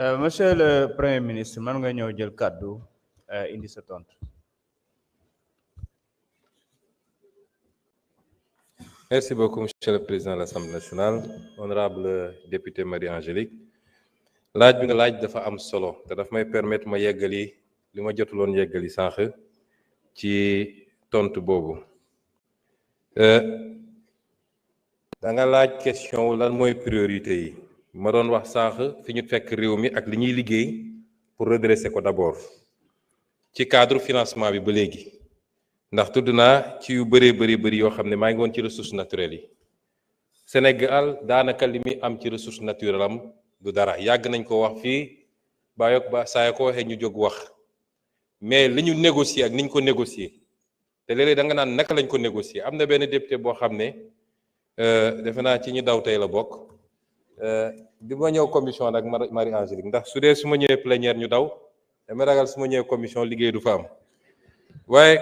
Monsieur le Premier ministre man nga ñëw jël kàddu indi sa tontu. Merci beaucoup, Monsieur le Président de l'Assemblée nationale, honorable député Marie-Angélique. laaj bi nga laaj dafa am solo te daf may permettre ma yeggali li ma jotuloon yeggali sànq ci tontu boobu. Da nga laaj question lan mooy priorité yi ma doon wax sànq fi ñu fekk réew mi ak li ñuy liggéey pour redresser ko d'abord ci cadre financement bi ba léegi ndax tudd naa ci yu bëri yoo xam ne maa ngi woon ci ressources naturelles yi. Sénégal daanaka li muy am ci ressource naturelle am du dara yàgg nañ ko wax fii ba saa ko waxee ñu jóg wax mais li ñu négocier ak ni ñu ko négocier te léeg-léeg da nga naan naka lañ ko négocier am na benn député boo xam ne defe naa ci ñu daw tey la bokk bi ma ñëw commission nag Marie-Angélique ndax su dee su ma ñëwee plénière ñu daw dama ragal su ma ñëwee commission liggéey du fa am waaye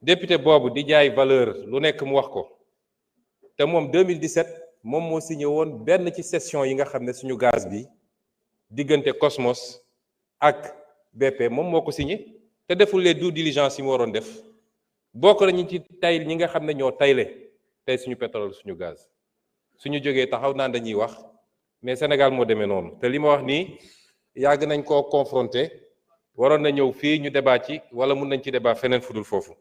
député boobu di jaay valeur lu nekk mu wax ko te moom 2017 moom moo signé woon benn ci session yi nga xam ne suñu gaz bi diggante Cosmos ak BP moom moo ko signé te deful les due diligence yi mu waroon def bokk nañu ci tay ñi nga xam ne ñoo tayle tey suñu pétrole suñu gaz suñu jógee taxaw naan dañuy wax mais Sénégal moo demee noonu te li ma wax nii yàgg nañ koo confronté waroon na ñëw fii ñu débat ci wala mun nañ ci débat feneen fudul foofu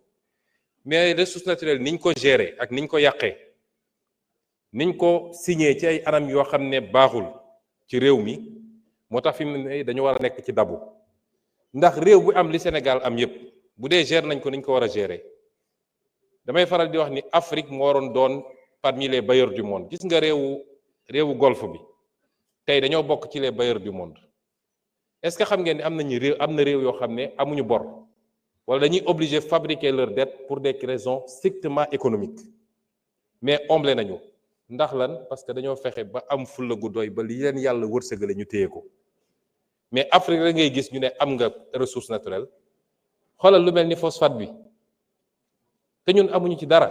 mais ressources naturelles niñ ko gérer ak niñ ko yàqee niñ ko signé ci ay anam yoo xam ne baaxul ci réew mi moo tax fi mu ne dañu war a nekk ci dabu ndax réew bu am li Sénégal am yépp bu dee gérer nañ ko niñ ko war a gérer damay faral di wax ni Afrique moo waroon doon parmi les bailleurs du monde gis nga réewu golfe bi tey dañoo bokk ci les bailleurs du monde est-ce que xam ngeen ni am na réew yoo xam ne amuñu bor wala dañuy obligé fabriquer leur dette pour des raisons strictement économiques mais omble nañu ndax lan parce que dañoo fexe ba am fulla gu doy ba li leen yàlla wërsëgale ñu téye ko mais Afrique rek ngay gis ñu ne am nga ressource naturelle xoolal lu mel ni phosphate bi te ñun amuñu ci dara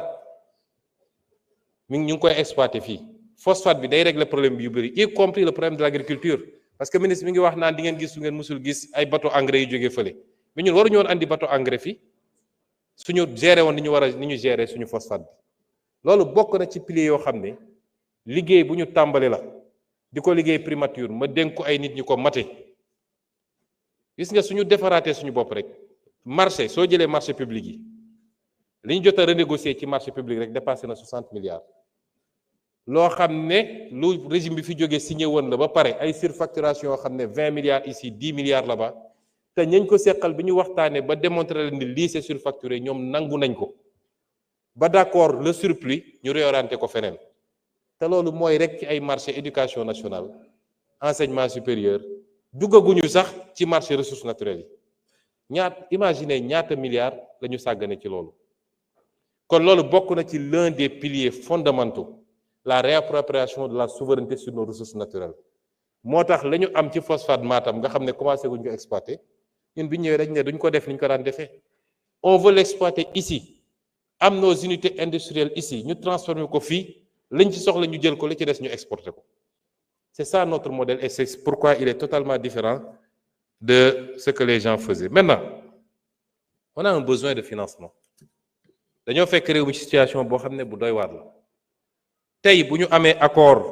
ñu ngi koy exploiter fii phosphate bi day régler problème bi yu bëri y compris le problème de l'agriculture parce que ministre mi ngi wax naan di ngeen gis su ngeen musul gis ay bateau engrais yu jógee fële mais ñun waruñu woon andi bateau engrais fii suñu gérer woon ni ñu gérer suñu phosphate bi loolu bokk na ci piliers yoo xam ne liggéey bu ñu tàmbali la di ko liggéey primature ma dénk ko ay nit ñi ko mate gis nga suñu defaraatee suñu bopp rek marché soo jëlee marché public yi li ñu jot a renégocier ci marché public rek dépassé na 60 milliards loo xam ne lu régime bi fi jógee signé woon la ba pare ay surfacturation yoo xam ne 20 milliards ici 10 milliards là-bas te ñañ ko seqal bi ñu waxtaanee ba démontrer leen ni lii c'est surfacturé ñoom nangu nañ ko ba d'accord le surplus ñu réorienté ko feneen te loolu mooy rek ci ay marché éducation nationale enseignement supérieur duggaguñu sax ci marché ressources naturelles yi imaginez ñaata milliards la ñu sàggane ci loolu kon loolu bokk na ci l'un des piliers fondamentaux la réappropriation de la souveraineté sur nos ressources naturelles moo tax la ñu am ci phosphate Matam nga xam ne commencé guñ ko exploiter ñun bi ñëwee rek ne duñ ko def ni ñu ko daan defee on veut l'exploiter ici am nos unités industrielles ici ñu transformer ko fii lañ ci soxla ñu jël ko la ci des ñu exporter ko c'est ça notre modèle et c'est pourquoi il est totalement différent de ce que les gens faisaient. Maintenant on a un besoin de financement dañoo fekk réew mi situation boo xam ne bu doy waar la tey bu ñu amee accord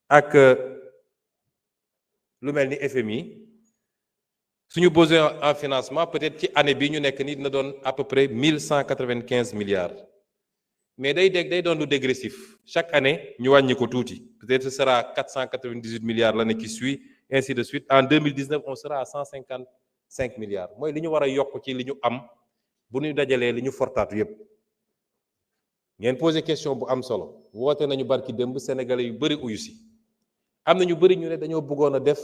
ak lu mel ni FMI suñu besoin en financement peut-être ci année bi ñu nekk ni dina doon à peu près 1195 milliards mais day doon lu dégressif chaque année ñu wàññi ko tuuti peut-être ce sera 498 milliards l'année qui suit ainsi de suite en 2019 on sera à 155 milliards mooy li ñu war a yokk ci li ñu am bu ñu dajalee li ñu fortaatu yépp ngeen posé question bu am solo woote nañu barki démb sénégalais yu bëri uyu si am na ñu bëri ñu ne dañoo bëggoon a def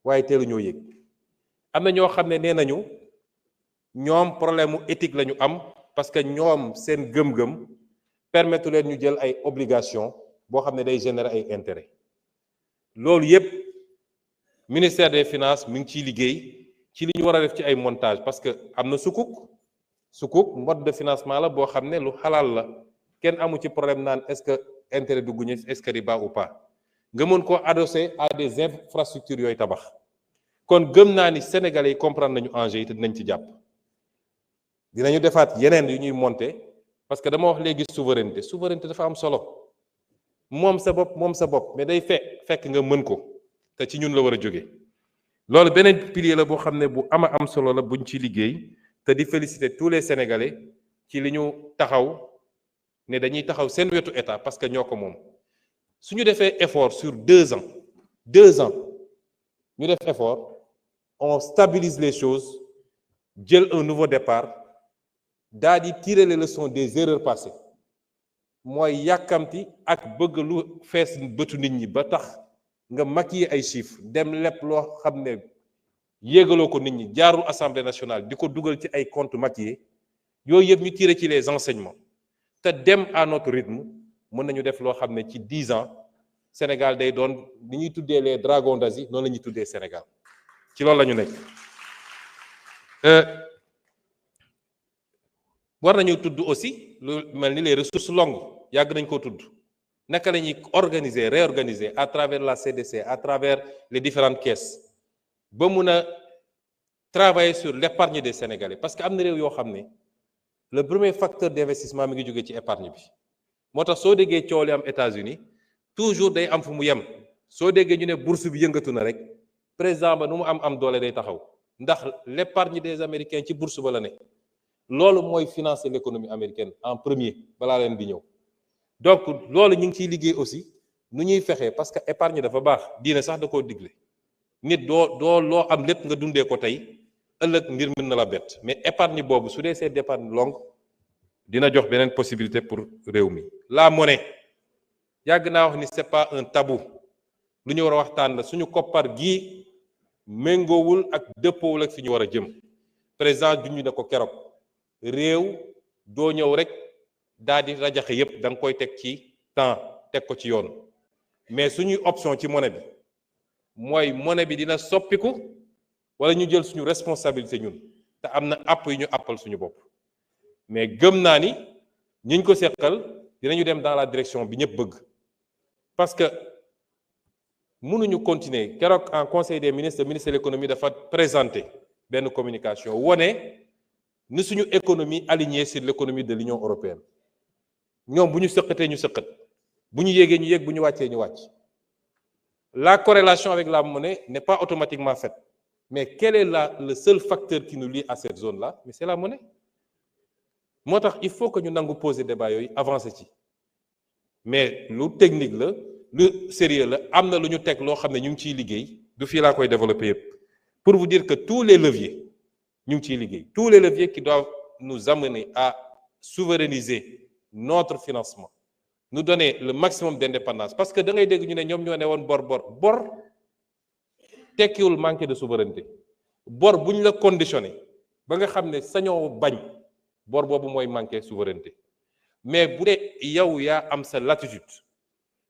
waaye teelu ñoo yëg am na ñoo xam ne nee nañu ñoom problème mu éthique la ñu am parce que ñoom seen gëm-gëm permettre leen ñu jël ay obligations boo xam ne day générer ay intérêts loolu yépp ministère des finances mi ngi ciy liggéey ci li ñu war a def ci ay montage parce que am na sukuk mode de financement la boo xam ne lu xalaal la kenn amu ci problème naan est-ce que intérêt dugg ñu est-ce que riba ou pas nga mën koo adosser à des infrastructures yooyu tabax kon gëm naa ni sénégalais yi comprendre nañu enjeu yi te dinañ ci jàpp dinañu defaat yeneen yu ñuy monter parce que dama wax léegi souveraineté dafa am solo moom sa bopp mais day fekk nga mën ko te ci ñun la war a jóge loolu beneen pilier la boo xam ne bu am solo la buñ ci liggéey te di féliciter tous les sénégalais ci li ñu taxaw ne dañuy taxaw seen wetu état parce que ñoo ko moom su ñu defee effort sur 2 ans ñu def effort on stabilise les choses jël un nouveau départ daal di tirer les leçons des erreurs passées mooy yàkkamti ak bëgg lu fees bëtu nit ñi ba tax nga maquiller ay chiffres dem lépp loo xam ne yéegaloo ko nit ñi jaarul assemblée nationale di ko dugal ci ay comptes maquillés yooyu yëpp ñu tirer ci les enseignements te dem à notre rythme mën nañu def loo xam ne ci 10 ans Sénégal day doon li ñuy tuddee les dragons d'Asie noonu la ñuy tuddee Sénégal ci loolu la ñu nekk war nañu tudd aussi lu mel ni les ressources longues yàgg nañ koo tudd naka la ñuy réorganiser à travers la CDC à travers les différentes caisses ba mun a travailler sur l'épargne des Sénégalais parce que am na réew yoo xam ne le premier facteur d'investissement mi ngi jógee ci épargne bi moo tax soo déggee coow li am États-Unis toujours day am fu mu yem soo déggee ñu ne bourse bi yëngatu na rek président ba nu mu am doole day taxaw ndax l'épargne des Américains ci bourse ba la ne loolu mooy financer l'économie américaine en premier balaa leen di ñëw donc loolu ñu ngi ciy liggéey aussi nu ñuy fexee parce que épargne dafa baax diine sax da koo digle nit doo loo am lépp nga dundee ko tey ëllëg mbir mën na la bett mais épargne boobu su dee c'est d'épargne longue dina jox beneen possibilité pour réew mi. la monnaie yàgg naa wax ni c'est pas un tabou lu ñu war a waxtaan la suñu koppar gii méngoowul ak dëppoowul ak fi ñu war a jëm président junj na ko keroog réew doo ñëw rek daal di rajaxe yépp da nga koy teg ci temps teg ko ci yoon mais suñuy option ci monnaie bi mooy monnaie bi dina soppiku wala ñu jël suñu responsabilité ñun te am na àpp yu ñu àppal suñu bopp mais gëm naa ni ñiñ ko seqal dinañu dem dans la direction bi ñëpp bëgg parce que mënuñu continuer keroog en conseil des ministres le ministre de l'économie dafa présenter benn communication wone ni suñu économie alignée sur l'économie de l'Union européenne ñoom bu ñu sëqatee ñu sëqat bu ñu yéegee ñu yéeg bu ñu wàccee ñu wàcc la corrélation avec la monnaie n'est pas automatiquement faite mais quel est le seul facteur qui nous lie à cette zone-là mais c'est la monnaie moo tax il faut que ñu nangu poser débat yooyu avancer ci mais lu technique la lu sérieux la am na lu ñu teg loo xam ne ñu ngi ciy liggéey du fii laa koy développer yépp pour vous dire que tous les leviers ñu ngi ciy liggéey tous les leviers qui doivent nous amener à souverainiser notre financement nous donner le maximum d'indépendance parce que da ngay dégg ñu ne ñoom ñoo ne woon bor tekkiwul manque de souveraineté bor bu ñu la conditionné ba nga xam ne sañoo bañ bor boobu mooy manqué souveraineté mais bu dee yow yaa am sa latitude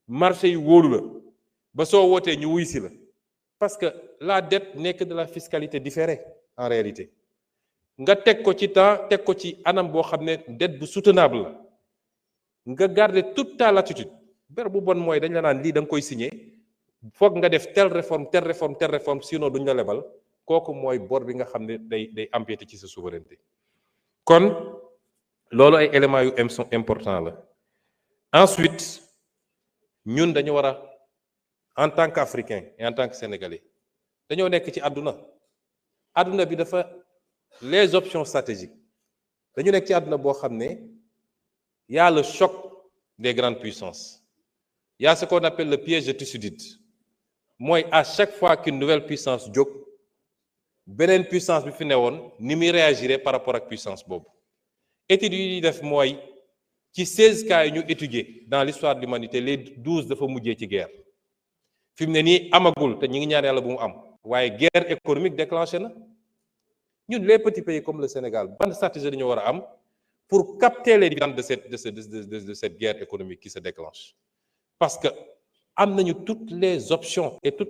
marché yi wóolu la ba soo wootee ñu wuy si la parce que la dette n'est que de la fiscalité différée en réalité nga teg ko ci temps teg ko ci anam boo xam ne dette bu soutenable la nga garder toute ta latitude ber bu bon mooy dañ la naan lii da nga koy signer foog nga def telle réforme sinon duñ la lebal kooku mooy bor bi nga xam ne day empiéter ci sa souveraineté kon loolu ay éléments yu important la ensuite ñun dañu war a en tant qu'Africain et en tant que Sénégalais dañoo nekk ci àdduna bi dafa les options stratégiques dañu nekk ci àdduna boo xam ne y a le choc des grandes puissances il y a ce qu'on appelle le piège de Thucydide mooy à chaque fois qu'une nouvelle puissance jóg beneen puissance bi fi newoon ni muy réagir par rapport ak puissance boobu études yi def mooy ci 16 cas yi ñu étudier dans l'histoire de l'humanité les 12 dafa mujjee ci guerre fi mu ne nii amagul te ñi ngi ñaan yàlla bu mu am waaye guerre économique déclenché na ñun les petits pays comme le Sénégal ban stratégie dañu war a am pour capter les dividendes de cette guerre économique qui se déclenche parce que am nañu toutes les options et tout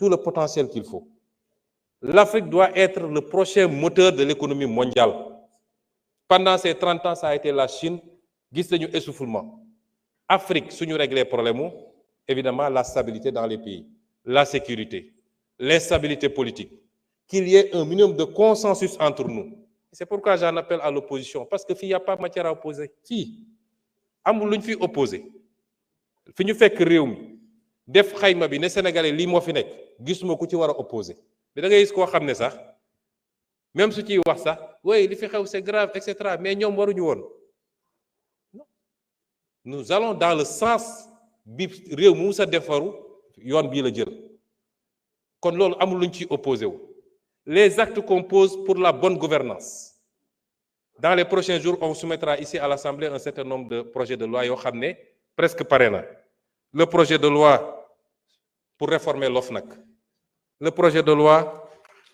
le potentiel qu'il faut. L'Afrique doit être le prochain moteur de l'économie mondiale. Pendant ces 30 ans, ça a été la Chine. Gis nañu essoufflement. Afrique, suñu régler problème évidemment la stabilité dans les pays, la sécurité, l'instabilité politique, qu'il y ait un minimum de consensus entre nous. C'est pourquoi j'en appelle à l'opposition, parce que il n'y a pas matière à opposer. Fii amul luñ fi opposé fi ñu fekk réew mi def xayma bi ne Sénégalais lii moo fi nekk gisuma ku ci war a opposé mais da ngay gis koo xam ne sax même su ciy wax sax oui li fi xew c'est grave etc. mais ñoom waruñu woon. Nous allons dans le sens bi réew mu sa defaru yoon bii la jël kon loolu amul luñ ciy opposé wu. Les actes qu'on pose pour la bonne gouvernance. Dans les prochains jours, on soumettra ici à l'Assemblée un certain nombre de projets de loi yoo xam ne presque pare na. Le projet de loi pour réformer l'OFNAC. Le projet de loi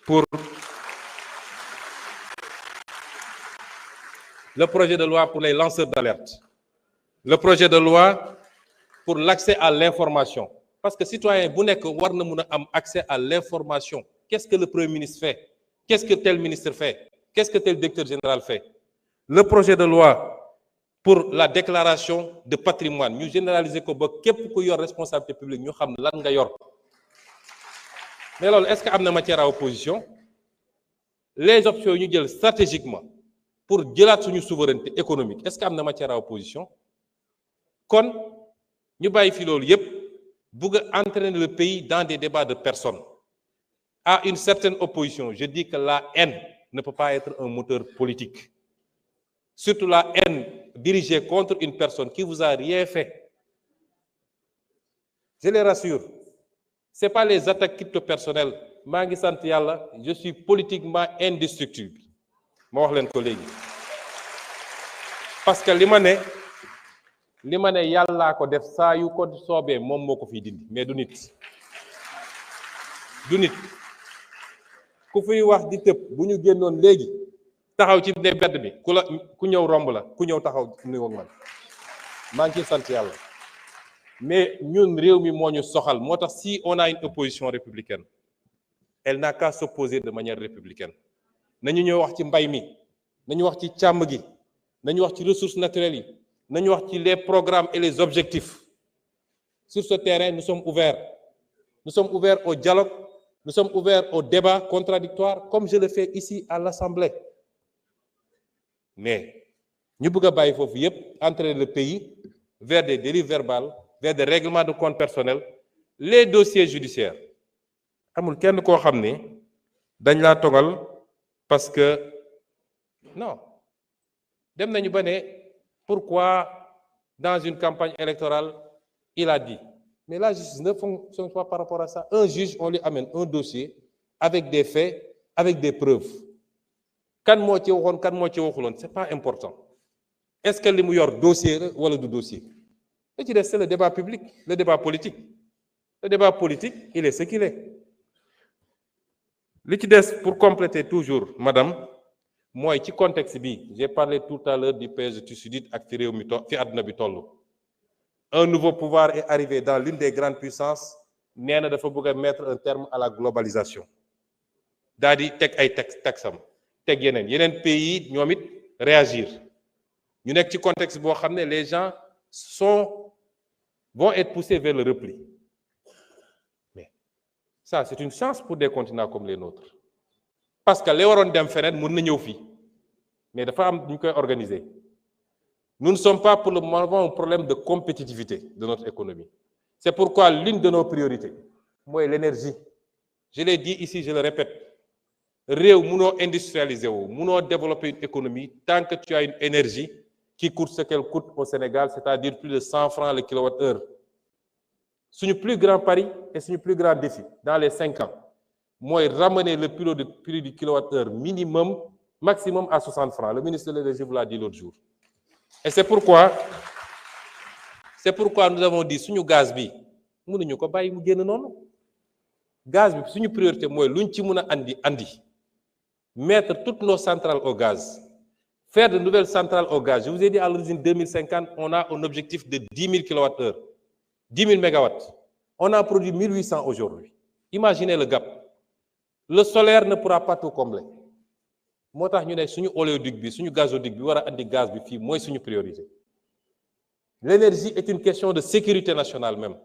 pour les lanceurs d'alerte. Le projet de loi pour l'accès à l'information. Parce que citoyen bu nekk war na mun a am accès à l'information. Qu'est-ce que le Premier ministre fait? Qu'est-ce que tel ministre fait? Qu'est-ce que tel directeur général fait? Le projet de loi pour la déclaration de patrimoine ñu généraliser ko ba képp ku yor responsabilité publique ñu xam lan nga yor. Mais loolu est-ce que am na matière à opposition? Les options yu ñu jël stratégiquement pour jëlaat suñu souveraineté économique est-ce que am na matière à opposition? Kon ñu bàyyi fi loolu yépp bëgg a entraîner le pays dans des débats de personnes. À une certaine opposition, je dis que la haine ne peut pas être un moteur politique. Surtout la haine dirigée contre une personne qui vous a rien fait. Je les rassure. C'est pas les attaques crypto-personnelles. maa ngi sant yàlla, je suis politiquement indestructible. ma wax leen ko léegi. Parce que li ma ne yàllaa ko def saa yu ko soobee moom moo ko fiy dindi mais du nit. Du nit. ku fiy wax di tëb bu ñu génnoon léegi taxaw ci ne bedd bi ku ñëw romb la ku ñëw taxaw nuyoo man maa ngi ciy sant yàlla mais ñun réew mi moo ñu soxal moo tax si on a une opposition républicaine elle n'a qu'à s'opposer de manière républicaine nañu ñëw wax ci mbay mi nañu wax ci càmm gi nañu wax ci ressources naturelles yi nañu wax ci les programmes et les objectifs sur ce terrain nous sommes ouverts au dialogue. Nous sommes ouverts au débat contradictoire comme je le fais ici à l'Assemblée. Mais ñu bëgg a bàyyi foofu yépp entraîner le pays vers des dérives verbales, vers des règlements de compte personnels, les dossiers judiciaires. Amul kenn koo xam ne dañ laa togal parce que non dem nañu ba ne pourquoi dans une campagne électorale il a dit. Mais la justice ne fonctionne pas par rapport à ça. Un juge, on lui amène un dossier avec des faits, avec des preuves. Kan moo ci waxoon, kan moo ci waxuloon, c'est pas important. Est-ce que li mu yor dossier la wala du dossier? Li ci des, c'est le débat public, le débat politique. Le débat politique, il est ce qu'il est. Li ci des, pour compléter toujours, madame, mooy ci contexte bi, j'ai parlé tout à l'heure du piège de Thucydide ak fi réew mi fi àdduna bi tollu. Un nouveau pouvoir est arrivé dans l'une des grandes puissances nee na dafa bëgg a mettre un terme à la globalisation daal di teg ay taxam teg yeneen pays ñoom it réagir ñu nekk ci contexte boo xam ne les gens vont être poussés vers le repli mais ça c'est une chance pour des continents comme les nôtres parce que li waroon dem feneen mën na ñëw fii mais dafa am ñu koy organiser. Nous ne sommes pas pour le moment un problème de compétitivité de notre économie. C'est pourquoi l'une de nos priorités, mooy l'énergie. Je l'ai dit ici, je le répète. Réew munoo industrialiser wu, munoo développer une économie tant que tu as une énergie qui coûte ce qu'elle coûte au Sénégal, c'est-à-dire plus de 100 francs le kilowattheure. Suñu plus grand pari et suñu plus grand défi dans les 5 ans, mooy ramener le prix du kilowattheure maximum à 60 francs. Le ministre de l'Énergie vous l'a dit l'autre jour. Et c'est pourquoi nous avons dit suñu gaz bi mënuñu ko bàyyi mu génn noonu gaz bi suñu priorité mooy luñ ci mën a andi mettre toutes nos centrales au gaz faire de nouvelles centrales au gaz. Je vous ai dit à l'origine 2050 on a un objectif de 10 000 kWh 10 000 mégawatts. On a produit 1800 aujourd'hui. Imaginez le gap. Le solaire ne pourra pas tout combler. moo tax ñu ne suñu oléoduc bi suñu gazoduc bi war a andi gaz bi fii mooy suñu priorité. L'énergie est une question de sécurité nationale même.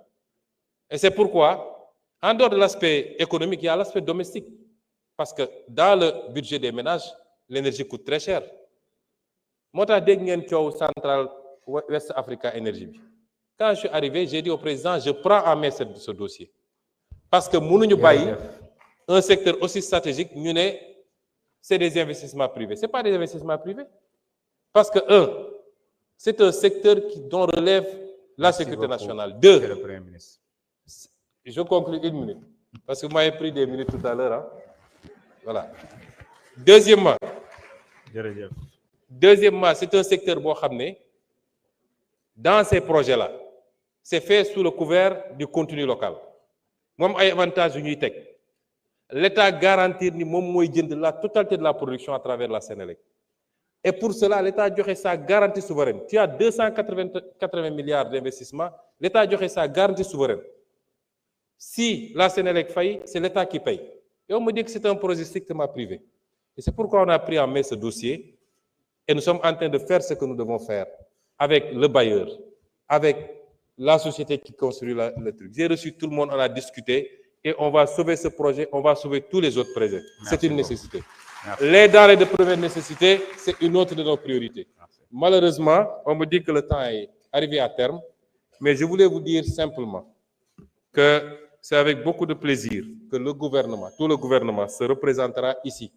Et c'est pourquoi, en dehors de l'aspect économique, il y a l'aspect domestique. Parce que dans le budget des ménages, l'énergie coûte très cher. Moi, j'ai dit que Central West Africa Energy. Quand je suis arrivé, j'ai dit au président, je prends en main ce dossier. Parce que nous avons un secteur aussi stratégique, c'est des investissements privés. Ce n'est pas des investissements privés. Parce que, c'est un secteur dont relève la sécurité nationale. Deux, le Premier ministre. Je conclue 1 minute. Parce que vous m'avez pris des minutes tout à l'heure. Hein? Voilà. Deuxièmement, c'est un secteur, dans ces projets-là, c'est fait sous le couvert du contenu local. Moi, j'ai un avantage. L'État garantit la totalité de la production à travers la Sénélec. Et pour cela, l'État a donné sa garantie souveraine. Tu as 280 milliards d'investissements, l'État a donné sa garantie souveraine. Si la Sénélec faillit, c'est l'État qui paye. Et on me dit que c'est un projet strictement privé. Et c'est pourquoi on a pris en main ce dossier et nous sommes en train de faire ce que nous devons faire avec le bailleur, avec la société qui construit le truc. J'ai reçu tout le monde, on a discuté et on va sauver ce projet, on va sauver tous les autres projets. C'est une nécessité. Merci. Les denrées de première nécessité, c'est une autre de nos priorités. Merci. Malheureusement, on me dit que le temps est arrivé à terme, mais je voulais vous dire simplement que c'est avec beaucoup de plaisir que le gouvernement, tout le gouvernement se représentera ici